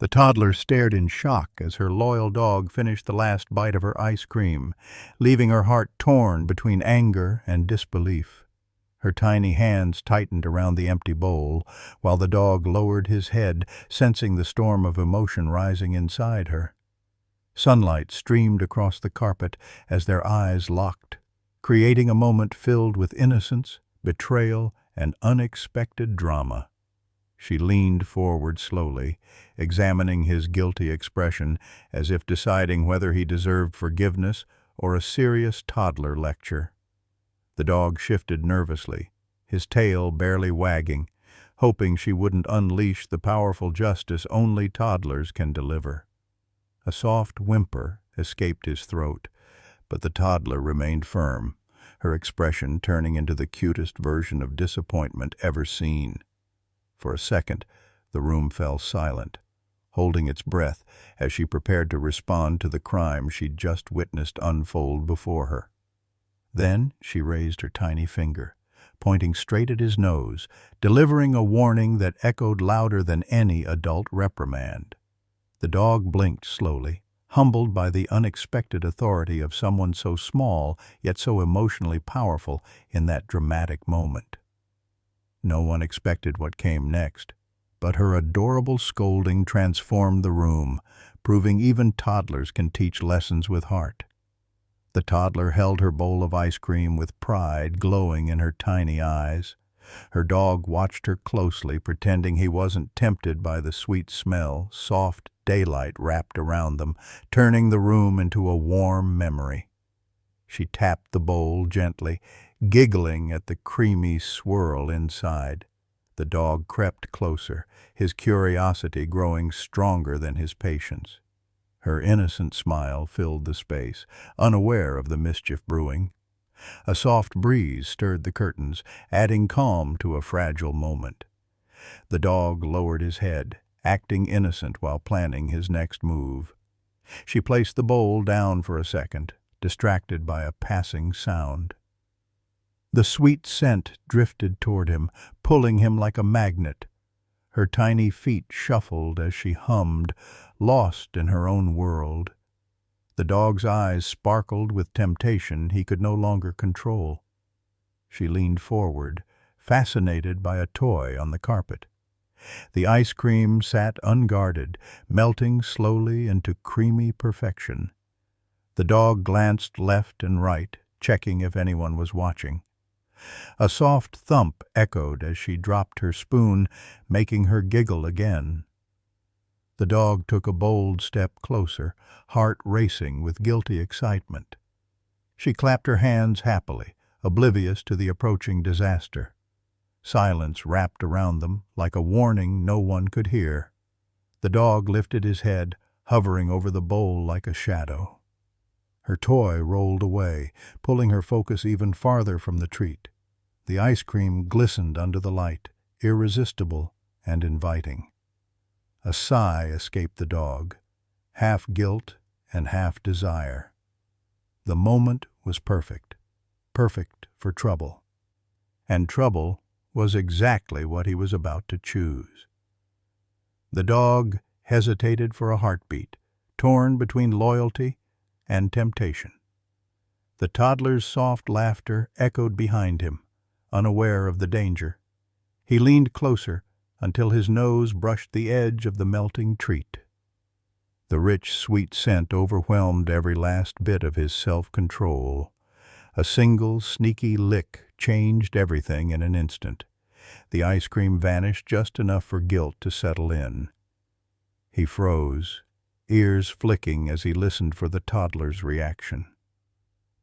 The toddler stared in shock as her loyal dog finished the last bite of her ice cream, leaving her heart torn between anger and disbelief. Her tiny hands tightened around the empty bowl, while the dog lowered his head, sensing the storm of emotion rising inside her. Sunlight streamed across the carpet as their eyes locked, creating a moment filled with innocence, betrayal, and unexpected drama. She leaned forward slowly, examining his guilty expression as if deciding whether he deserved forgiveness or a serious toddler lecture. The dog shifted nervously, his tail barely wagging, hoping she wouldn't unleash the powerful justice only toddlers can deliver. A soft whimper escaped his throat, but the toddler remained firm, her expression turning into the cutest version of disappointment ever seen. For a second, the room fell silent, holding its breath as she prepared to respond to the crime she'd just witnessed unfold before her. Then she raised her tiny finger, pointing straight at his nose, delivering a warning that echoed louder than any adult reprimand. The dog blinked slowly, humbled by the unexpected authority of someone so small yet so emotionally powerful in that dramatic moment. No one expected what came next, but her adorable scolding transformed the room, proving even toddlers can teach lessons with heart. The toddler held her bowl of ice cream with pride glowing in her tiny eyes. Her dog watched her closely, pretending he wasn't tempted by the sweet smell. Soft daylight wrapped around them, turning the room into a warm memory. She tapped the bowl gently, giggling at the creamy swirl inside. The dog crept closer, his curiosity growing stronger than his patience. Her innocent smile filled the space, unaware of the mischief brewing. A soft breeze stirred the curtains, adding calm to a fragile moment. The dog lowered his head, acting innocent while planning his next move. She placed the bowl down for a second, distracted by a passing sound. The sweet scent drifted toward him, pulling him like a magnet. Her tiny feet shuffled as she hummed, lost in her own world. The dog's eyes sparkled with temptation he could no longer control. She leaned forward, fascinated by a toy on the carpet. The ice cream sat unguarded, melting slowly into creamy perfection. The dog glanced left and right, checking if anyone was watching. A soft thump echoed as she dropped her spoon, making her giggle again. The dog took a bold step closer, heart racing with guilty excitement. She clapped her hands happily, oblivious to the approaching disaster. Silence wrapped around them, like a warning no one could hear. The dog lifted his head, hovering over the bowl like a shadow. Her toy rolled away, pulling her focus even farther from the treat. The ice cream glistened under the light, irresistible and inviting. A sigh escaped the dog, half guilt and half desire. The moment was perfect, perfect for trouble. And trouble was exactly what he was about to choose. The dog hesitated for a heartbeat, torn between loyalty and temptation. The toddler's soft laughter echoed behind him, unaware of the danger. He leaned closer until his nose brushed the edge of the melting treat. The rich, sweet scent overwhelmed every last bit of his self-control. A single, sneaky lick changed everything in an instant. The ice cream vanished just enough for guilt to settle in. He froze, ears flicking as he listened for the toddler's reaction.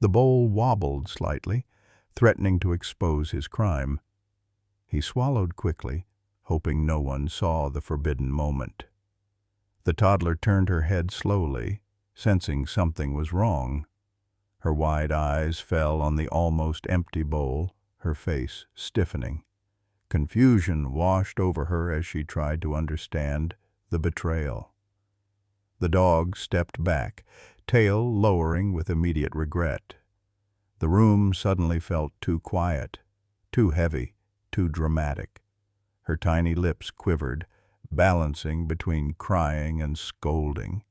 The bowl wobbled slightly, threatening to expose his crime. He swallowed quickly, hoping no one saw the forbidden moment. The toddler turned her head slowly, sensing something was wrong. Her wide eyes fell on the almost empty bowl, her face stiffening. Confusion washed over her as she tried to understand the betrayal. The dog stepped back, tail lowering with immediate regret. The room suddenly felt too quiet, too heavy, too dramatic. Her tiny lips quivered, balancing between crying and scolding.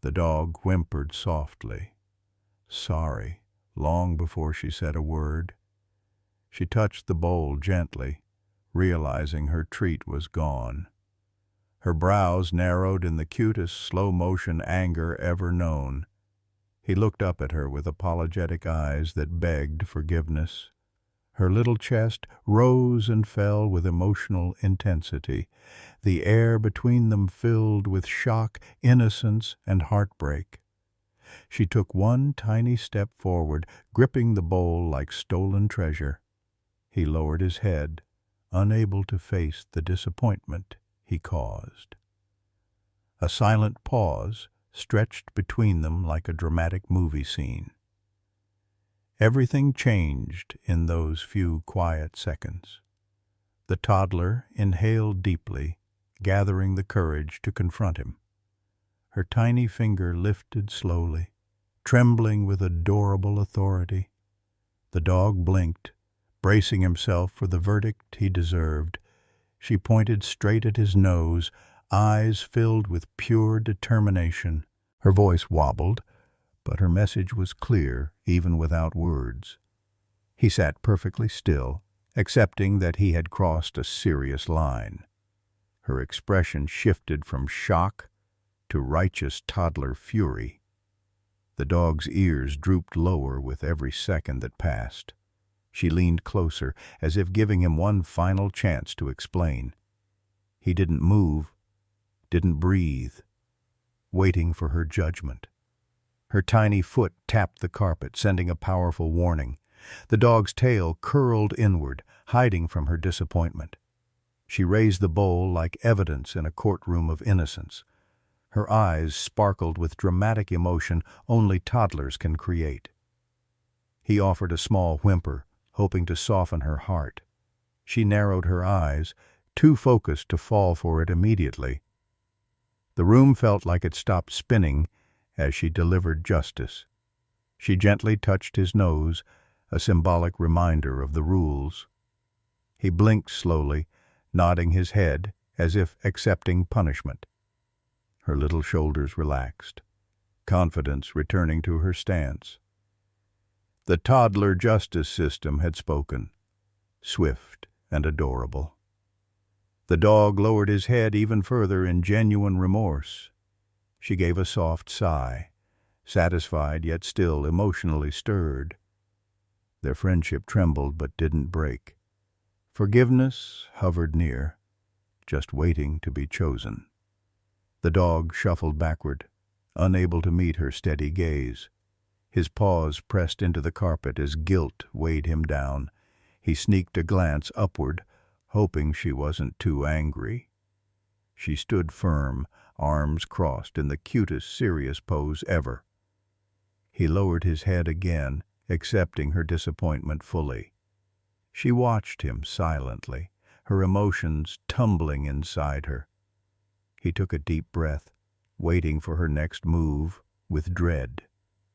The dog whimpered softly, sorry, long before she said a word. She touched the bowl gently, realizing her treat was gone. Her brows narrowed in the cutest slow-motion anger ever known. He looked up at her with apologetic eyes that begged forgiveness. Her little chest rose and fell with emotional intensity, the air between them filled with shock, innocence, and heartbreak. She took one tiny step forward, gripping the bowl like stolen treasure. He lowered his head, unable to face the disappointment he caused. A silent pause stretched between them like a dramatic movie scene. Everything changed in those few quiet seconds. The toddler inhaled deeply, gathering the courage to confront him. Her tiny finger lifted slowly, trembling with adorable authority. The dog blinked, bracing himself for the verdict he deserved. She pointed straight at his nose, eyes filled with pure determination. Her voice wobbled, but her message was clear even without words. He sat perfectly still, accepting that he had crossed a serious line. Her expression shifted from shock to righteous toddler fury. The dog's ears drooped lower with every second that passed. She leaned closer, as if giving him one final chance to explain. He didn't move, didn't breathe, waiting for her judgment. Her tiny foot tapped the carpet, sending a powerful warning. The dog's tail curled inward, hiding from her disappointment. She raised the bowl like evidence in a courtroom of innocence. Her eyes sparkled with dramatic emotion only toddlers can create. He offered a small whimper, hoping to soften her heart. She narrowed her eyes, too focused to fall for it immediately. The room felt like it stopped spinning as she delivered justice. She gently touched his nose, a symbolic reminder of the rules. He blinked slowly, nodding his head as if accepting punishment. Her little shoulders relaxed, confidence returning to her stance. The toddler justice system had spoken, swift and adorable. The dog lowered his head even further in genuine remorse. She gave a soft sigh, satisfied yet still emotionally stirred. Their friendship trembled but didn't break. Forgiveness hovered near, just waiting to be chosen. The dog shuffled backward, unable to meet her steady gaze. His paws pressed into the carpet as guilt weighed him down. He sneaked a glance upward, hoping she wasn't too angry. She stood firm, arms crossed in the cutest serious pose ever. He lowered his head again, accepting her disappointment fully. She watched him silently, her emotions tumbling inside her. He took a deep breath, waiting for her next move with dread.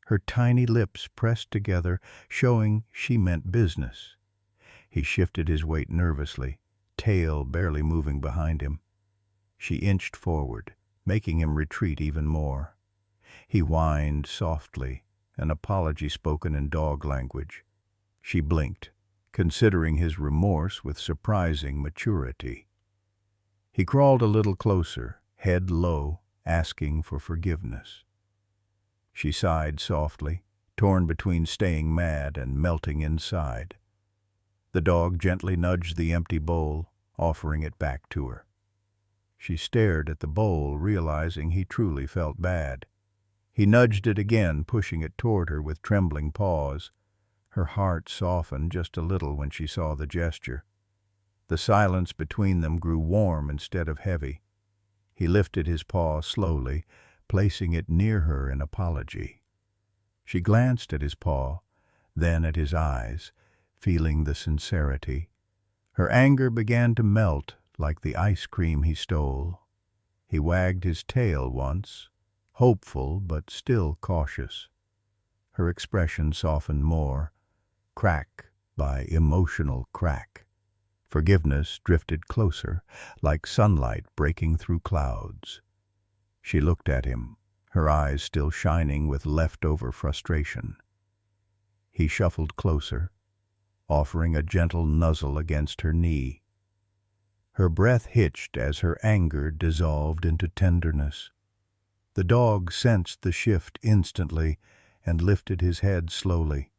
Her tiny lips pressed together, showing she meant business. He shifted his weight nervously, tail barely moving behind him. She inched forward, making him retreat even more. He whined softly, an apology spoken in dog language. She blinked, considering his remorse with surprising maturity. He crawled a little closer, head low, asking for forgiveness. She sighed softly, torn between staying mad and melting inside. The dog gently nudged the empty bowl, offering it back to her. She stared at the bowl, realizing he truly felt bad. He nudged it again, pushing it toward her with trembling paws. Her heart softened just a little when she saw the gesture. The silence between them grew warm instead of heavy. He lifted his paw slowly, placing it near her in apology. She glanced at his paw, then at his eyes, feeling the sincerity. Her anger began to melt like the ice cream he stole. He wagged his tail once, hopeful but still cautious. Her expression softened more, crack by emotional crack. Forgiveness drifted closer, like sunlight breaking through clouds. She looked at him, her eyes still shining with leftover frustration. He shuffled closer, offering a gentle nuzzle against her knee. Her breath hitched as her anger dissolved into tenderness. The dog sensed the shift instantly and lifted his head slowly.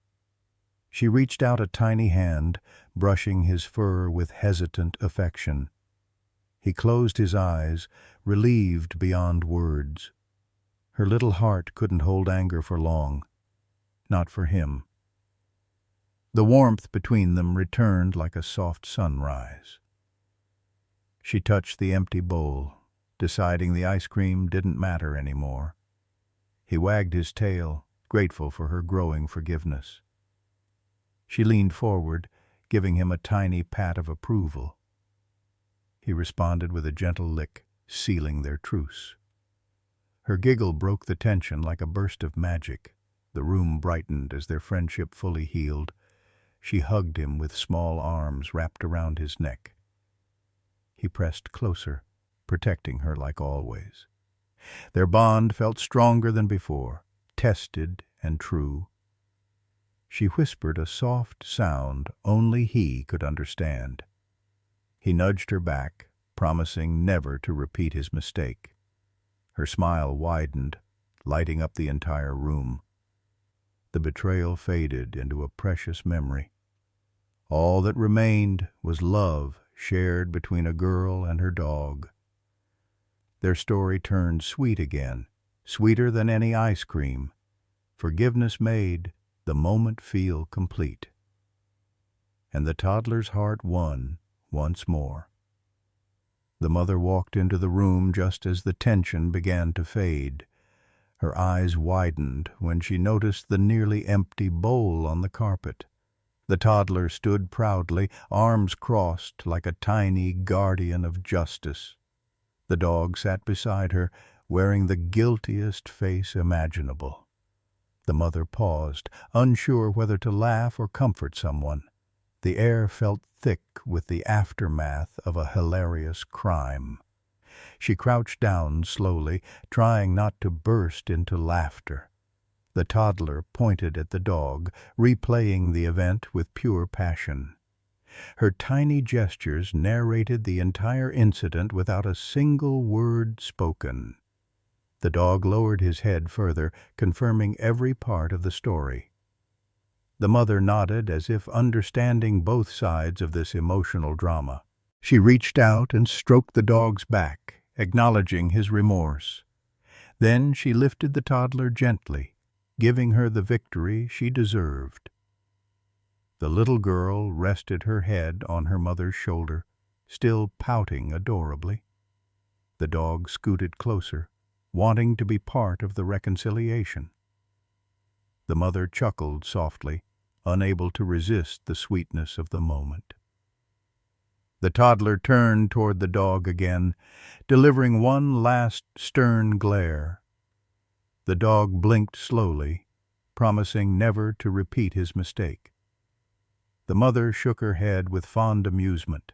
She reached out a tiny hand, brushing his fur with hesitant affection. He closed his eyes, relieved beyond words. Her little heart couldn't hold anger for long. Not for him. The warmth between them returned like a soft sunrise. She touched the empty bowl, deciding the ice cream didn't matter anymore. He wagged his tail, grateful for her growing forgiveness. She leaned forward, giving him a tiny pat of approval. He responded with a gentle lick, sealing their truce. Her giggle broke the tension like a burst of magic. The room brightened as their friendship fully healed. She hugged him with small arms wrapped around his neck. He pressed closer, protecting her like always. Their bond felt stronger than before, tested and true. She whispered a soft sound only he could understand. He nudged her back, promising never to repeat his mistake. Her smile widened, lighting up the entire room. The betrayal faded into a precious memory. All that remained was love shared between a girl and her dog. Their story turned sweet again, sweeter than any ice cream. Forgiveness made the moment feel complete. And the toddler's heart won once more. The mother walked into the room just as the tension began to fade. Her eyes widened when she noticed the nearly empty bowl on the carpet. The toddler stood proudly, arms crossed like a tiny guardian of justice. The dog sat beside her, wearing the guiltiest face imaginable. The mother paused, unsure whether to laugh or comfort someone. The air felt thick with the aftermath of a hilarious crime. She crouched down slowly, trying not to burst into laughter. The toddler pointed at the dog, replaying the event with pure passion. Her tiny gestures narrated the entire incident without a single word spoken. The dog lowered his head further, confirming every part of the story. The mother nodded as if understanding both sides of this emotional drama. She reached out and stroked the dog's back, acknowledging his remorse. Then she lifted the toddler gently, giving her the victory she deserved. The little girl rested her head on her mother's shoulder, still pouting adorably. The dog scooted closer, wanting to be part of the reconciliation. The mother chuckled softly, unable to resist the sweetness of the moment. The toddler turned toward the dog again, delivering one last stern glare. The dog blinked slowly, promising never to repeat his mistake. The mother shook her head with fond amusement.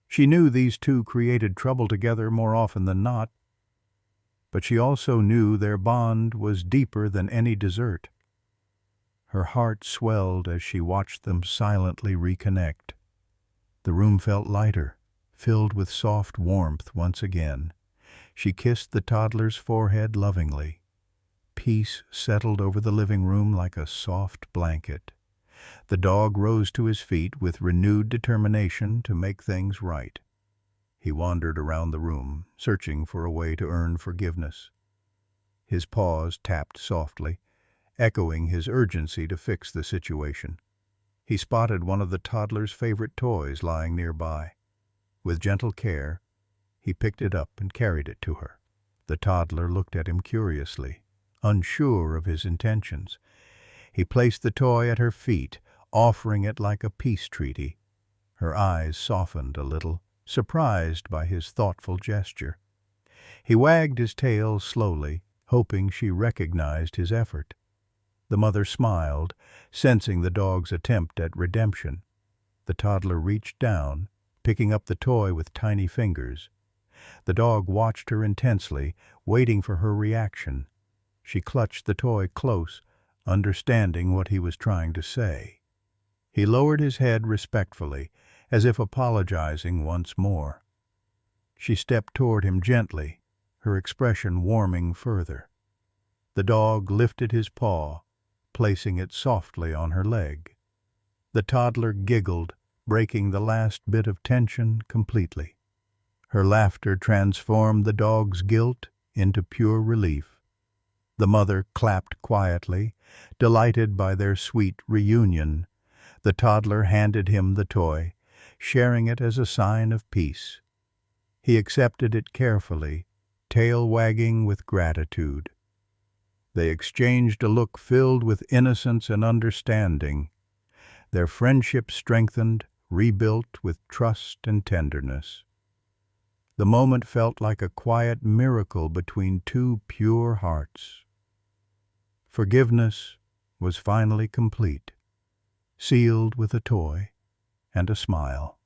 She knew these two created trouble together more often than not, but she also knew their bond was deeper than any dessert. Her heart swelled as she watched them silently reconnect. The room felt lighter, filled with soft warmth once again. She kissed the toddler's forehead lovingly. Peace settled over the living room like a soft blanket. The dog rose to his feet with renewed determination to make things right. He wandered around the room, searching for a way to earn forgiveness. His paws tapped softly, echoing his urgency to fix the situation. He spotted one of the toddler's favorite toys lying nearby. With gentle care, he picked it up and carried it to her. The toddler looked at him curiously, unsure of his intentions. He placed the toy at her feet, offering it like a peace treaty. Her eyes softened a little, surprised by his thoughtful gesture. He wagged his tail slowly, hoping she recognized his effort. The mother smiled, sensing the dog's attempt at redemption. The toddler reached down, picking up the toy with tiny fingers. The dog watched her intensely, waiting for her reaction. She clutched the toy close, understanding what he was trying to say. He lowered his head respectfully, as if apologizing once more. She stepped toward him gently, her expression warming further. The dog lifted his paw, placing it softly on her leg. The toddler giggled, breaking the last bit of tension completely. Her laughter transformed the dog's guilt into pure relief. The mother clapped quietly, delighted by their sweet reunion. The toddler handed him the toy, sharing it as a sign of peace. He accepted it carefully, tail wagging with gratitude. They exchanged a look filled with innocence and understanding. Their friendship strengthened, rebuilt with trust and tenderness. The moment felt like a quiet miracle between two pure hearts. Forgiveness was finally complete, sealed with a toy and a smile.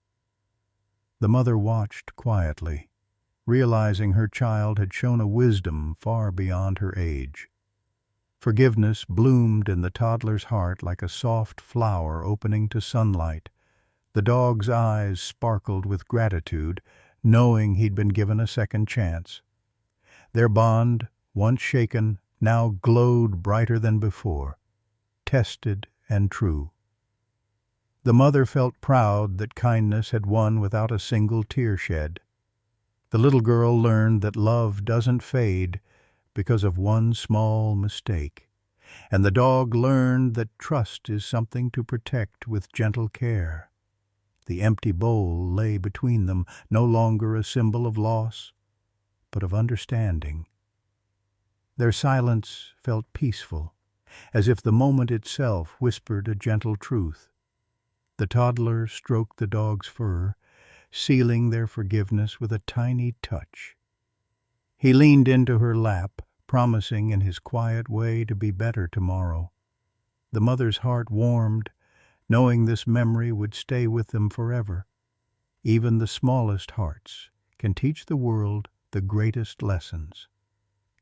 The mother watched quietly, realizing her child had shown a wisdom far beyond her age. Forgiveness bloomed in the toddler's heart like a soft flower opening to sunlight. The dog's eyes sparkled with gratitude, knowing he'd been given a second chance. Their bond, once shaken, now glowed brighter than before, tested and true. The mother felt proud that kindness had won without a single tear shed. The little girl learned that love doesn't fade because of one small mistake, and the dog learned that trust is something to protect with gentle care. The empty bowl lay between them, no longer a symbol of loss, but of understanding. Their silence felt peaceful, as if the moment itself whispered a gentle truth. The toddler stroked the dog's fur, sealing their forgiveness with a tiny touch. He leaned into her lap, promising in his quiet way to be better tomorrow. The mother's heart warmed, knowing this memory would stay with them forever. Even the smallest hearts can teach the world the greatest lessons.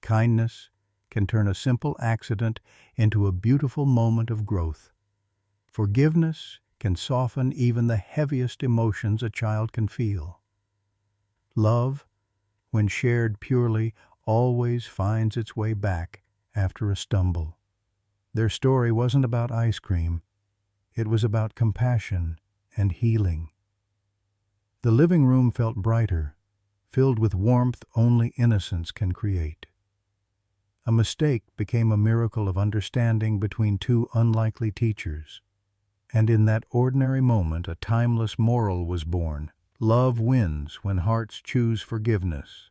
Kindness can turn a simple accident into a beautiful moment of growth. Forgiveness can soften even the heaviest emotions a child can feel. Love, when shared purely, always finds its way back after a stumble. Their story wasn't about ice cream. It was about compassion and healing. The living room felt brighter, filled with warmth only innocence can create. A mistake became a miracle of understanding between two unlikely teachers. And in that ordinary moment a timeless moral was born. Love wins when hearts choose forgiveness,